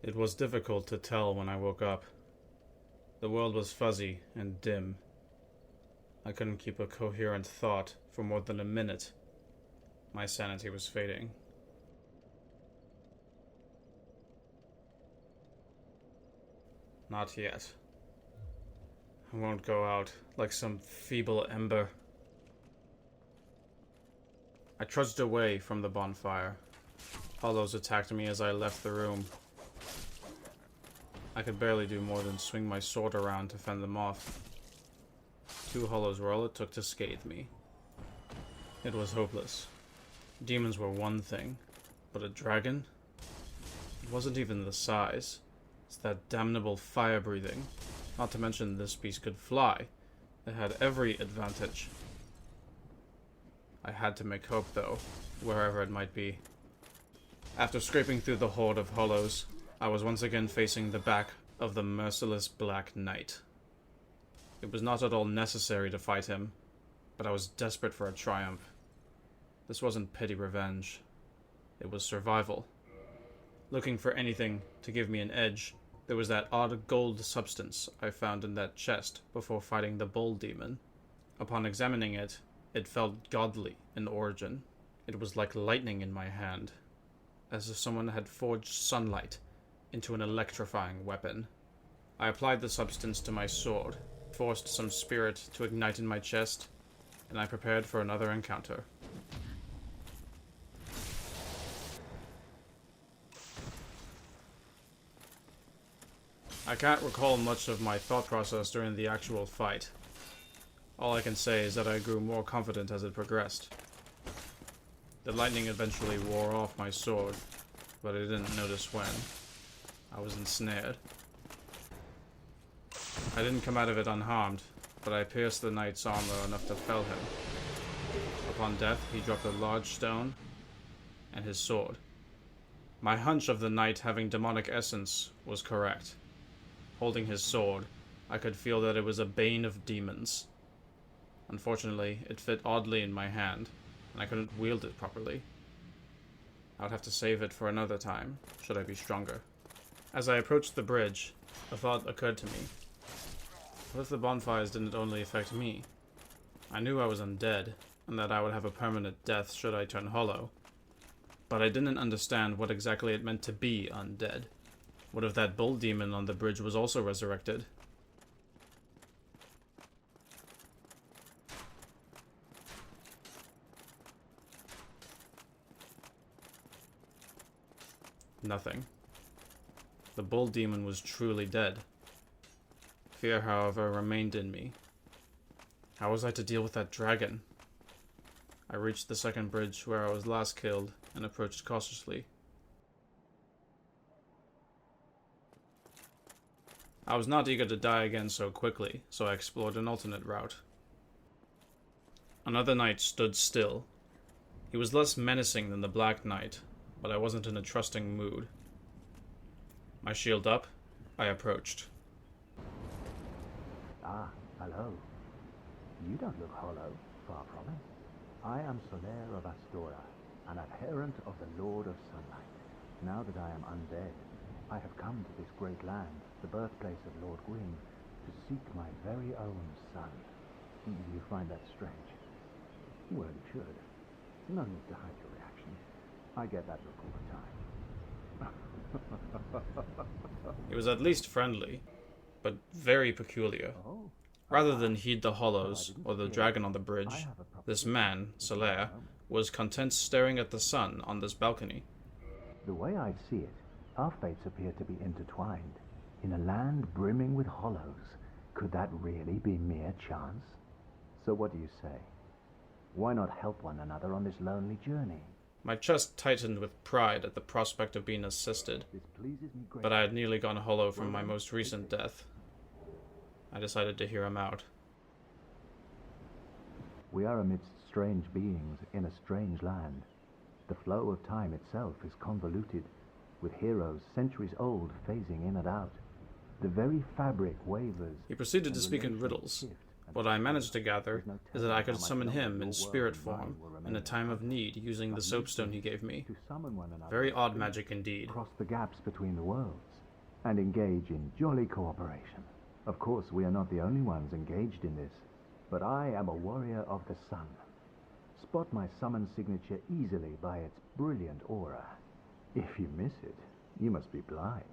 It was difficult to tell when I woke up. The world was fuzzy and dim. I couldn't keep a coherent thought for more than a minute. My sanity was fading. Not yet. I won't go out like some feeble ember. I trudged away from the bonfire. Hollows attacked me as I left the room. I could barely do more than swing my sword around to fend them off. 2 hollows were all it took to scathe me. It was hopeless. Demons were one thing, but a dragon? It wasn't even the size. It's that damnable fire breathing. Not to mention this beast could fly. It had every advantage. I had to make hope, though, wherever it might be. After scraping through the horde of hollows, I was once again facing the back of the merciless Black Knight. It was not at all necessary to fight him, but I was desperate for a triumph. This wasn't petty revenge. It was survival. Looking for anything to give me an edge, there was that odd gold substance I found in that chest before fighting the bull demon. Upon examining it, it felt godly in origin. It was like lightning in my hand, as if someone had forged sunlight into an electrifying weapon. I applied the substance to my sword, forced some spirit to ignite in my chest, and I prepared for another encounter. I can't recall much of my thought process during the actual fight. All I can say is that I grew more confident as it progressed. The lightning eventually wore off my sword, but I didn't notice when. I was ensnared. I didn't come out of it unharmed, but I pierced the knight's armor enough to fell him. Upon death, he dropped a large stone and his sword. My hunch of the knight having demonic essence was correct. Holding his sword, I could feel that it was a bane of demons. Unfortunately, it fit oddly in my hand, and I couldn't wield it properly. I would have to save it for another time, should I be stronger. As I approached the bridge, a thought occurred to me. What if the bonfires didn't only affect me? I knew I was undead, and that I would have a permanent death should I turn hollow. But I didn't understand what exactly it meant to be undead. What if that bull demon on the bridge was also resurrected? Nothing. The bull demon was truly dead. Fear, however, remained in me. How was I to deal with that dragon? I reached the second bridge where I was last killed and approached cautiously. I was not eager to die again so quickly, so I explored an alternate route. Another knight stood still. He was less menacing than the Black Knight, but I wasn't in a trusting mood. My shield up, I approached. Ah, hello. You don't look hollow, far from it. I am Solaire of Astora, an adherent of the Lord of Sunlight. Now that I am undead, I have come to this great land, the birthplace of Lord Gwyn, to seek my very own son. Do you find that strange? Well, you should. No need to hide your reaction. I get that look all the time. He was at least friendly, but very peculiar. Rather than heed the hollows or the dragon on the bridge, this man, Solaire, was content staring at the sun on this balcony. The way I see it, our fates appear to be intertwined. In a land brimming with hollows, could that really be mere chance? So what do you say? Why not help one another on this lonely journey? My chest tightened with pride at the prospect of being assisted, This pleases me greatly. but I had nearly gone hollow from my most recent death. I decided to hear him out. We are amidst strange beings in a strange land. The flow of time itself is convoluted, with heroes centuries old phasing in and out. The very fabric wavers. He proceeded to and speak in relations riddles. shift. What I managed to gather There's no is that I telling could how much summon longer him your in world spirit and mine form will in remain a time of in need using the But soapstone we he gave me. to summon one another Very in odd spirit, magic indeed. cross the gaps between the worlds, and engage in jolly cooperation. Of course, we are not the only ones engaged in this, but I am a warrior of the sun. Spot my summon signature easily by its brilliant aura. If you miss it, you must be blind.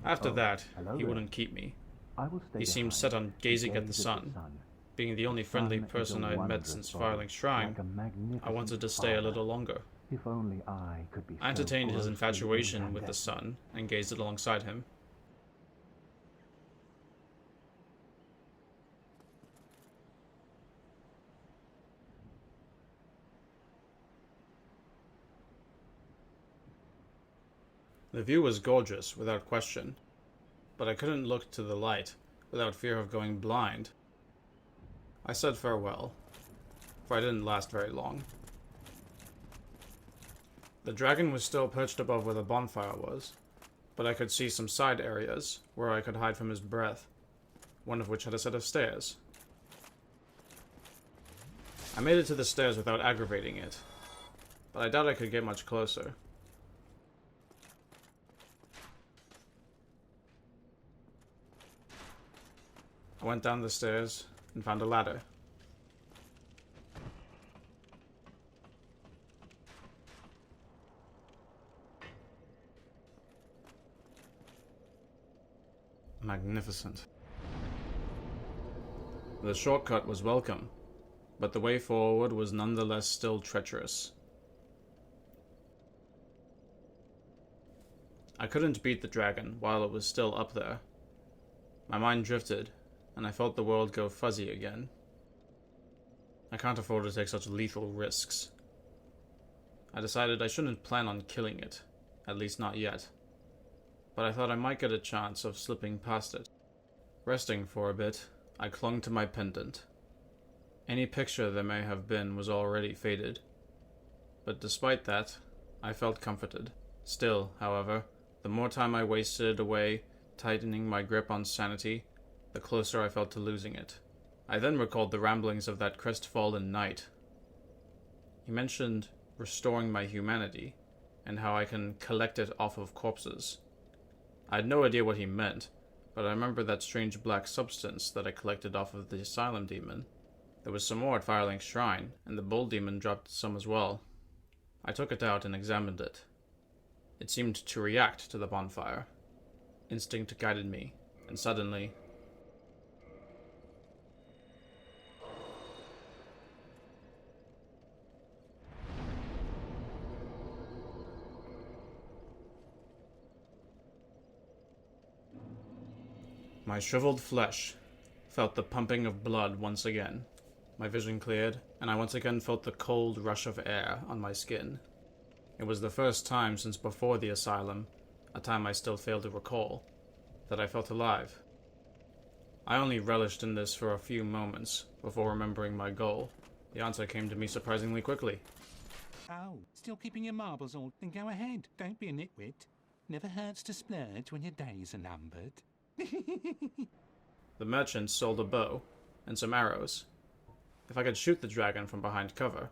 After Oh, that, hello he there. wouldn't keep me. I will stay He seemed behind set on and gazing at the gaze sun. Being the only friendly sun is a person I had met wondrous since body, Firelink Shrine, like a I magnificent wanted to stay a father. little longer. If only I could be I entertained so his grossly infatuation with the incandescent. sun and gazed alongside him. The view was gorgeous, without question, but I couldn't look to the light without fear of going blind. I said farewell, for I didn't last very long. The dragon was still perched above where the bonfire was, but I could see some side areas where I could hide from his breath, one of which had a set of stairs. I made it to the stairs without aggravating it, but I doubt I could get much closer. I went down the stairs and found a ladder. Magnificent. The shortcut was welcome, but the way forward was nonetheless still treacherous. I couldn't beat the dragon while it was still up there. My mind drifted, and I felt the world go fuzzy again. I can't afford to take such lethal risks. I decided I shouldn't plan on killing it, at least not yet, but I thought I might get a chance of slipping past it. Resting for a bit, I clung to my pendant. Any picture there may have been was already faded, but despite that, I felt comforted. Still, however, the more time I wasted away tightening my grip on sanity, the closer I felt to losing it. I then recalled the ramblings of that crestfallen knight. He mentioned restoring my humanity, and how I can collect it off of corpses. I had no idea what he meant, but I remember that strange black substance that I collected off of the Asylum Demon. There was some more at Firelink Shrine, and the Bull Demon dropped some as well. I took it out and examined it. It seemed to react to the bonfire. Instinct guided me, and suddenly, my shriveled flesh felt the pumping of blood once again. My vision cleared, and I once again felt the cold rush of air on my skin. It was the first time since before the asylum, a time I still fail to recall, that I felt alive. I only relished in this for a few moments before remembering my goal. The answer came to me surprisingly quickly. Oh, still keeping your marbles all? Then go ahead. Don't be a nitwit. Never hurts to splurge when your days are numbered. The merchant sold a bow and some arrows. If I could shoot the dragon from behind cover,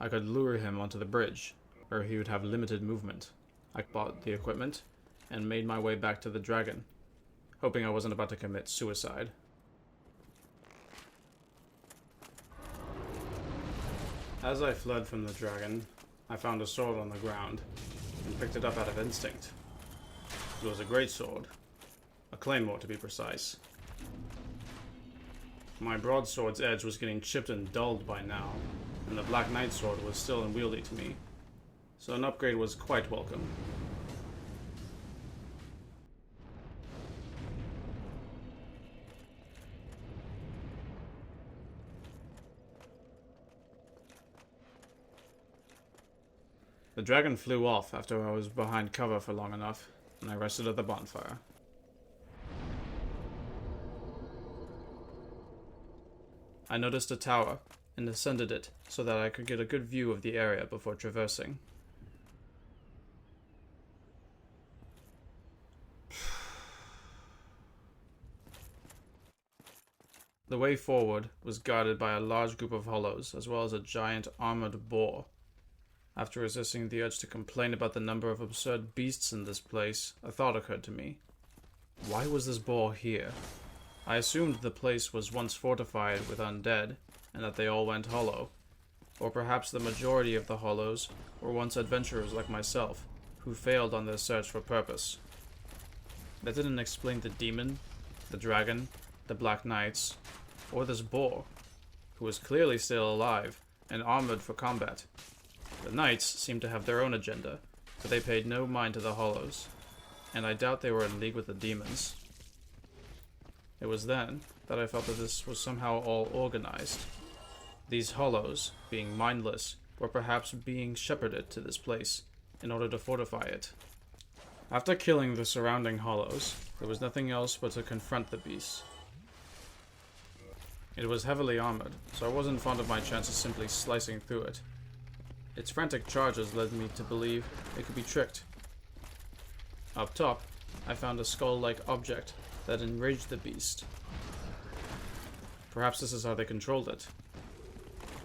I could lure him onto the bridge, where he would have limited movement. I bought the equipment and made my way back to the dragon, hoping I wasn't about to commit suicide. As I fled from the dragon, I found a sword on the ground and picked it up out of instinct. It was a great sword, a claymore to be precise. My broadsword's edge was getting chipped and dulled by now, and the Black Knight sword was still unwieldy to me, so an upgrade was quite welcome. The dragon flew off after I was behind cover for long enough, and I rested at the bonfire. I noticed a tower, and ascended it so that I could get a good view of the area before traversing. The way forward was guarded by a large group of hollows, as well as a giant armored boar. After resisting the urge to complain about the number of absurd beasts in this place, a thought occurred to me. Why was this boar here? I assumed the place was once fortified with undead, and that they all went hollow. Or perhaps the majority of the hollows were once adventurers like myself, who failed on their search for purpose. That didn't explain the demon, the dragon, the black knights, or this boar, who was clearly still alive and armored for combat. The knights seemed to have their own agenda, but they paid no mind to the hollows, and I doubt they were in league with the demons. It was then that I felt that this was somehow all organized. These hollows, being mindless, were perhaps being shepherded to this place in order to fortify it. After killing the surrounding hollows, there was nothing else but to confront the beast. It was heavily armored, so I wasn't fond of my chances simply slicing through it. Its frantic charges led me to believe it could be tricked. Up top, I found a skull-like object that enraged the beast. Perhaps this is how they controlled it.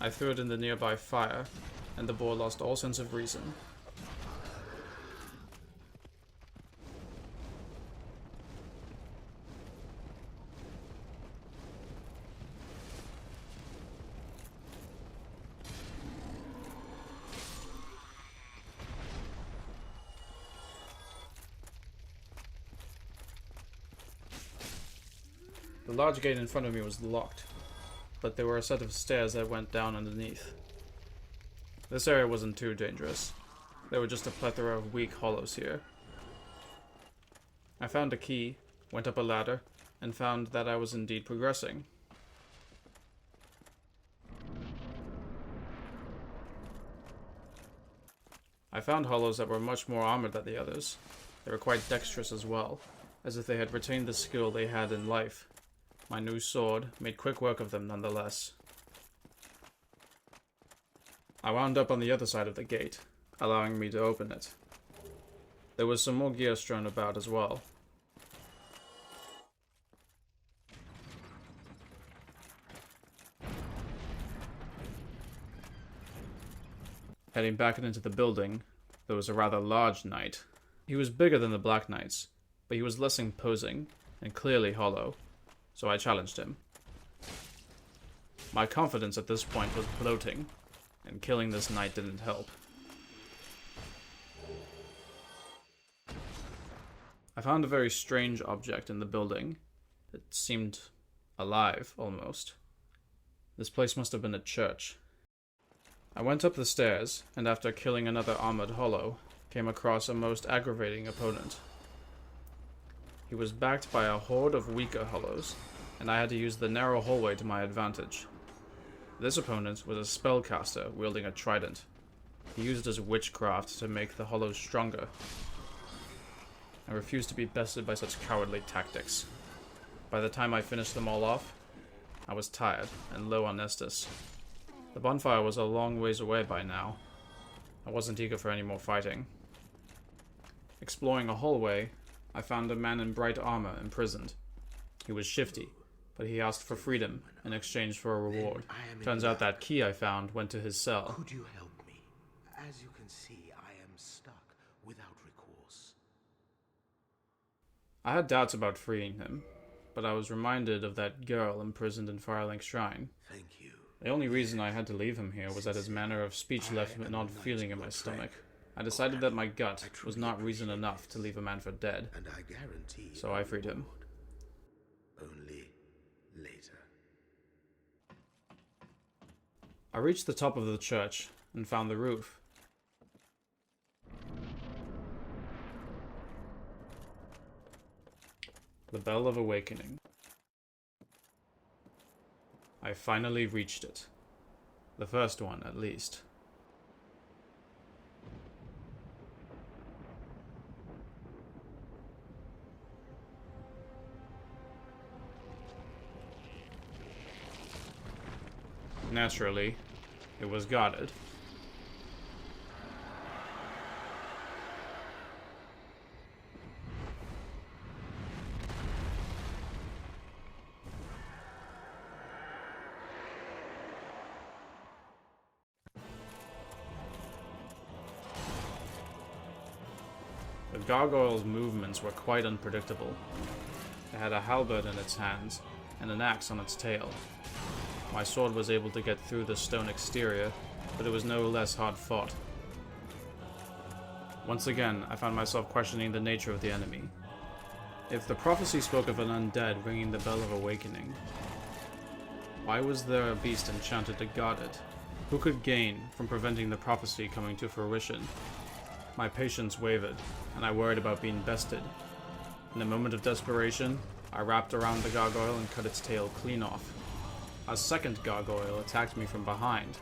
I threw it in the nearby fire, and the boar lost all sense of reason. The large gate in front of me was locked, but there were a set of stairs that went down underneath. This area wasn't too dangerous. There were just a plethora of weak hollows here. I found a key, went up a ladder, and found that I was indeed progressing. I found hollows that were much more armored than the others. They were quite dexterous as well, as if they had retained the skill they had in life. My new sword made quick work of them nonetheless. I wound up on the other side of the gate, allowing me to open it. There was some more gear strewn about as well. Heading back into the building, there was a rather large knight. He was bigger than the Black Knights, but he was less imposing and clearly hollow. So I challenged him. My confidence at this point was bloating, and killing this knight didn't help. I found a very strange object in the building. It seemed alive, almost. This place must have been a church. I went up the stairs, and after killing another armored hollow, came across a most aggravating opponent. He was backed by a horde of weaker hollows, and I had to use the narrow hallway to my advantage. This opponent was a spellcaster wielding a trident. He used his witchcraft to make the hollows stronger. I refused to be bested by such cowardly tactics. By the time I finished them all off, I was tired and low on Estus. The bonfire was a long ways away by now. I wasn't eager for any more fighting. Exploring a hallway, I found a man in bright armor imprisoned. He was shifty, but he asked for freedom in exchange for a reward. Turns out that key I found went to his cell. Could you help me? As you can see, I am stuck without recourse. I had doubts about freeing him, but I was reminded of that girl imprisoned in Firelink Shrine. Thank you. The only reason I had to leave him here was that his manner of speech left an odd feeling in my stomach. I decided that my gut was not reason enough to leave a man for dead, And I guarantee so I freed him. only later. I reached the top of the church and found the roof. The Bell of Awakening. I finally reached it. The first one, at least. Naturally, it was guarded. gargoyle's movements were quite unpredictable. It had a halberd in its hands and an axe on its tail. My sword was able to get through the stone exterior, but it was no less hard-fought. Once again, I found myself questioning the nature of the enemy. If the prophecy spoke of an undead ringing the bell of awakening, why was there a beast enchanted to guard it? Who could gain from preventing the prophecy coming to fruition? My patience wavered, and I worried about being bested. In a moment of desperation, I wrapped around the gargoyle and cut its tail clean off. A second gargoyle attacked me from behind.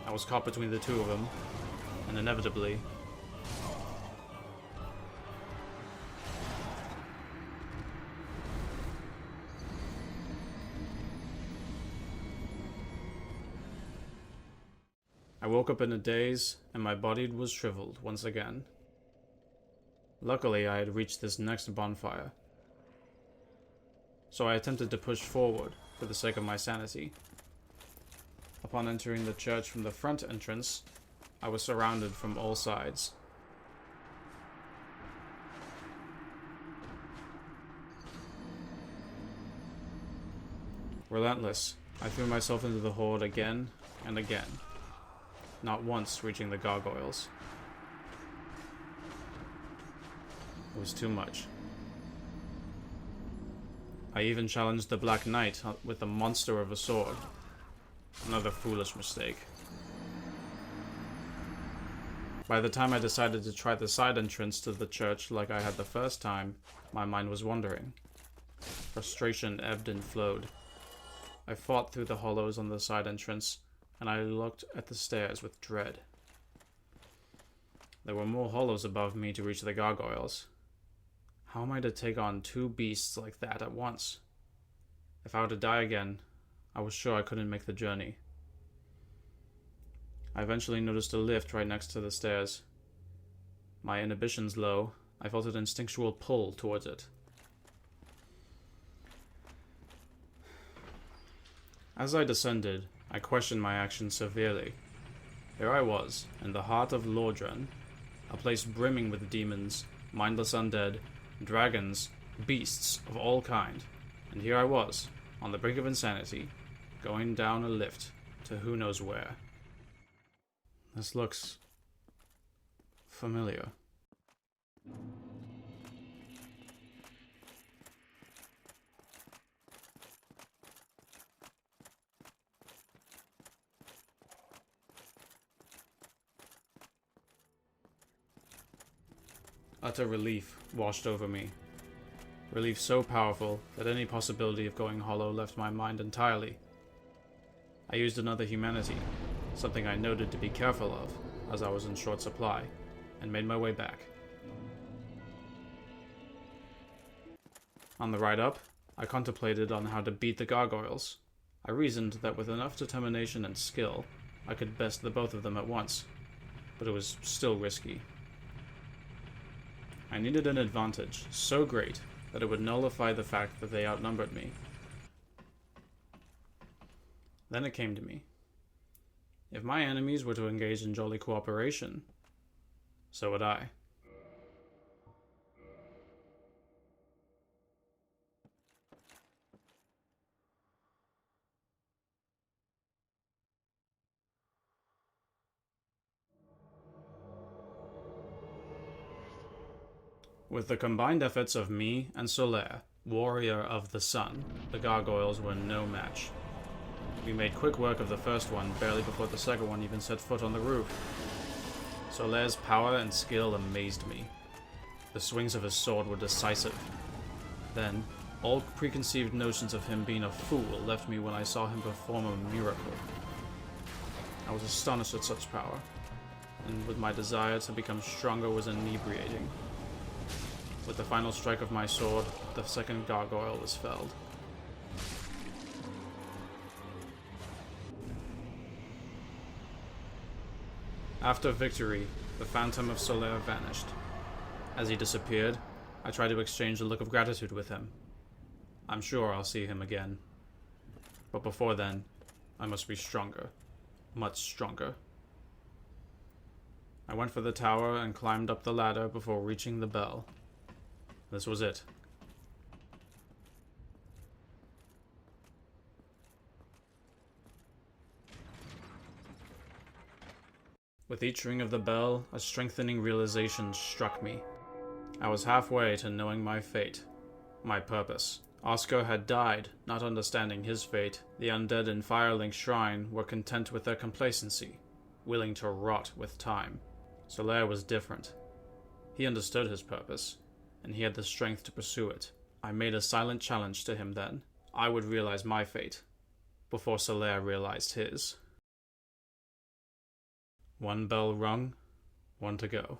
I was caught between the two of them, and inevitably, I woke up in a daze, and my body was shriveled once again. Luckily, I had reached this next bonfire, so I attempted to push forward for the sake of my sanity. Upon entering the church from the front entrance, I was surrounded from all sides. Relentless, I threw myself into the horde again and again, not once reaching the gargoyles. It was too much. I even challenged the Black Knight with a monster of a sword. Another foolish mistake. By the time I decided to try the side entrance to the church like I had the first time, my mind was wandering. Frustration ebbed and flowed. I fought through the hollows on the side entrance, and I looked at the stairs with dread. There were more hollows above me to reach the gargoyles. How am I to take on two beasts like that at once? If I were to die again, I was sure I couldn't make the journey. I eventually noticed a lift right next to the stairs. My inhibitions low, I felt an instinctual pull towards it. As I descended, I questioned my actions severely. Here I was, in the heart of Lordran, a place brimming with demons, mindless undead, dragons, beasts of all kind, and here I was, on the brink of insanity, going down a lift to who knows where. This looks familiar. Utter relief washed over me. Relief so powerful that any possibility of going hollow left my mind entirely. I used another humanity, something I noted to be careful of, as I was in short supply, and made my way back. On the ride up, I contemplated on how to beat the gargoyles. I reasoned that with enough determination and skill, I could best the both of them at once, but it was still risky. I needed an advantage so great that it would nullify the fact that they outnumbered me. Then it came to me. If my enemies were to engage in jolly cooperation, so would I. With the combined efforts of me and Solaire, warrior of the sun, the gargoyles were no match. We made quick work of the first one barely before the second one even set foot on the roof. Solaire's power and skill amazed me. The swings of his sword were decisive. Then, all preconceived notions of him being a fool left me when I saw him perform a miracle. I was astonished at such power, and with my desire to become stronger was inebriating. With the final strike of my sword, the second gargoyle was felled. After victory, the phantom of Solaire vanished. As he disappeared, I tried to exchange a look of gratitude with him. I'm sure I'll see him again. But before then, I must be stronger. Much stronger. I went for the tower and climbed up the ladder before reaching the bell. This was it. With each ring of the bell, a strengthening realization struck me. I was halfway to knowing my fate, my purpose. Oscar had died, not understanding his fate. The undead in Firelink Shrine were content with their complacency, willing to rot with time. Solaire was different. He understood his purpose, and he had the strength to pursue it. I made a silent challenge to him then. I would realize my fate, before Solaire realized his. One bell rung, one to go.